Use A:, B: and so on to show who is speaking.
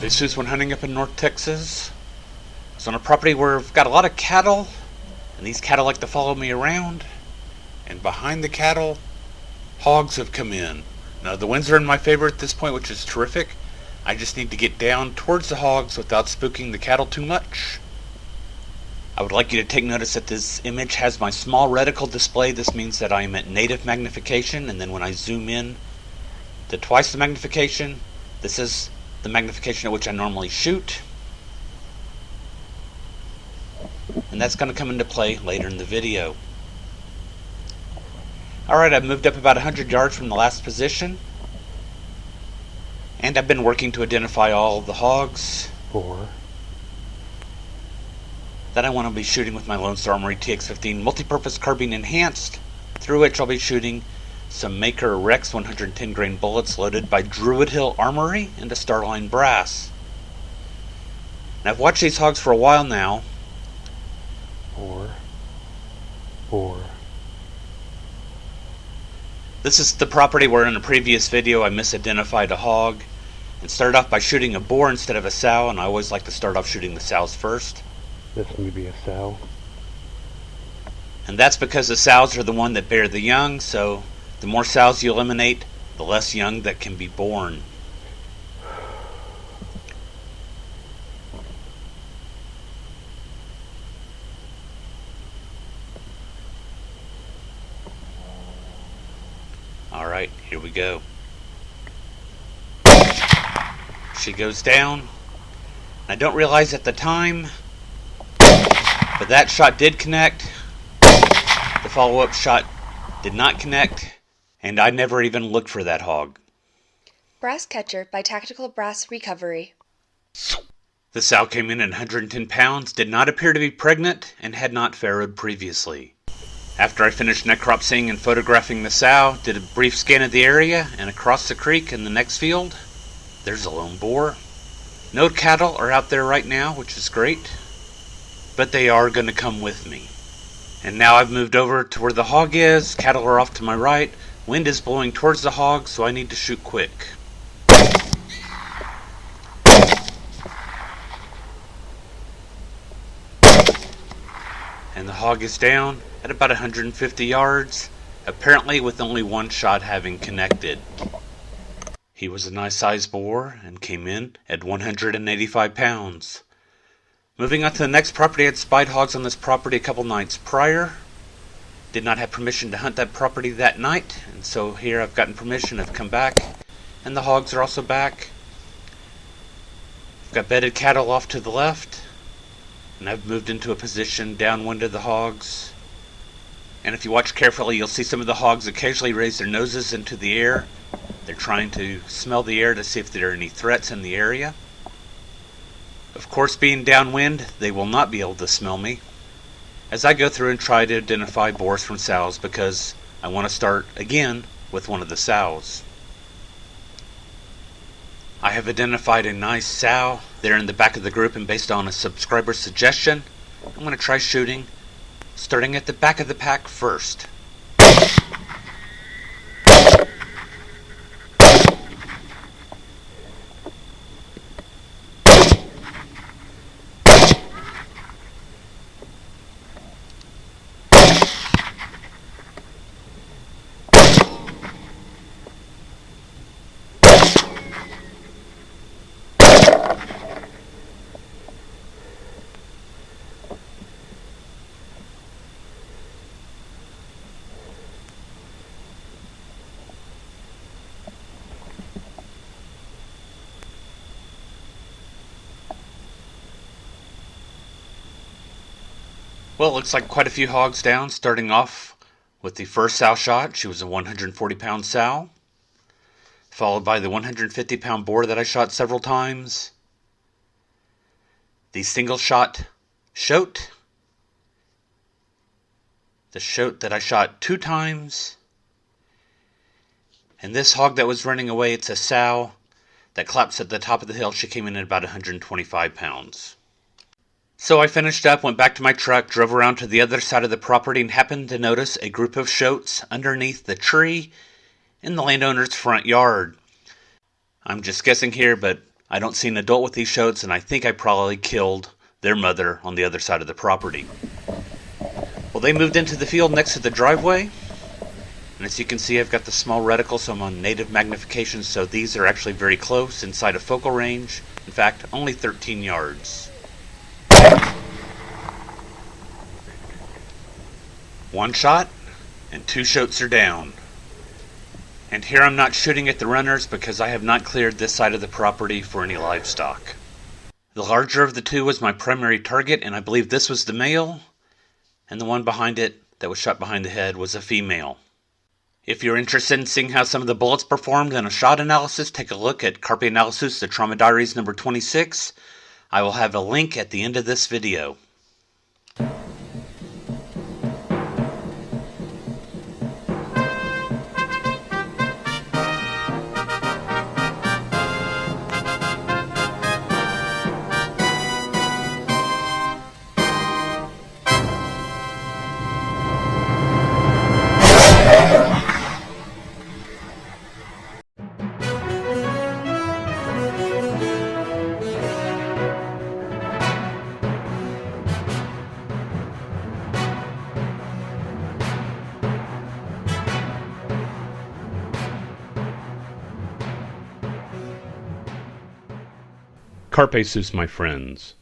A: This is when hunting up in North Texas. It's on a property where I've got a lot of cattle, and these cattle like to follow me around. And behind the cattle, hogs have come in. Now the winds are in my favor at this point, which is terrific. I just need to get down towards the hogs without spooking the cattle too much. I would like you to take notice that this image has my small reticle display. This means that I am at native magnification, and then when I zoom in to twice the magnification, this is the magnification at which I normally shoot. And that's going to come into play later in the video. Alright, I've moved up about 100 yards from the last position. And I've been working to identify all the hogs that I want to be shooting with my Lone Star Armory TX-15 multi-purpose carbine enhanced, through which I'll be shooting some Maker Rex 110 grain bullets loaded by Druid Hill Armory into Starline brass. Now I've watched these hogs for a while now. This is the property where in a previous video I misidentified a hog and started off by shooting a boar instead of a sow, and I always like to start off shooting the sows first.
B: This may be a sow.
A: And that's because the sows are the one that bear the young, so the more sows you eliminate, the less young that can be born. Alright, here we go. She goes down. I don't realize at the time, but that shot did connect. The follow-up shot did not connect, and I never even looked for that hog.
C: Brass Catcher by Tactical Brass Recovery.
A: The sow came in at 110 pounds, did not appear to be pregnant, and had not farrowed previously. After I finished necropsying and photographing the sow, did a brief scan of the area, and across the creek in the next field, there's a lone boar. No cattle are out there right now, which is great, but they are going to come with me. And now I've moved over to where the hog is, cattle are off to my right, wind is blowing towards the hog, so I need to shoot quick. And the hog is down at about 150 yards, apparently with only one shot having connected. He was a nice sized boar and came in at 185 pounds. Moving on to the next property, I had spied hogs on this property a couple nights prior. Did not have permission to hunt that property that night, and so here I've gotten permission. I've come back, and the hogs are also back. I've got bedded cattle off to the left, and I've moved into a position downwind of the hogs. And if you watch carefully, you'll see some of the hogs occasionally raise their noses into the air. They're trying to smell the air to see if there are any threats in the area. Of course, being downwind, they will not be able to smell me as I go through and try to identify boars from sows, because I want to start again with one of the sows. I have identified a nice sow there in the back of the group, and based on a subscriber's suggestion, I'm going to try shooting, starting at the back of the pack first. Well, it looks like quite a few hogs down, starting off with the first sow shot. She was a 140-pound sow, followed by the 150-pound boar that I shot several times, the single-shot shoat, the shoat that I shot 2 times, and this hog that was running away, it's a sow that collapsed at the top of the hill. She came in at about 125 pounds. So I finished up, went back to my truck, drove around to the other side of the property, and happened to notice a group of shoats underneath the tree in the landowner's front yard. I'm just guessing here, but I don't see an adult with these shoats, and I think I probably killed their mother on the other side of the property. Well, they moved into the field next to the driveway, and as you can see, I've got the small reticle, so I'm on native magnification, so these are actually very close, inside of focal range. In fact, only 13 yards. One shot, and 2 shoats are down. And here I'm not shooting at the runners because I have not cleared this side of the property for any livestock. The larger of the 2 was my primary target, and I believe this was the male, and the one behind it that was shot behind the head was a female. If you're interested in seeing how some of the bullets performed in a shot analysis, take a look at Carpe Analysis, the Trauma Diaries number 26. I will have a link at the end of this video. Carpe sus, my friends.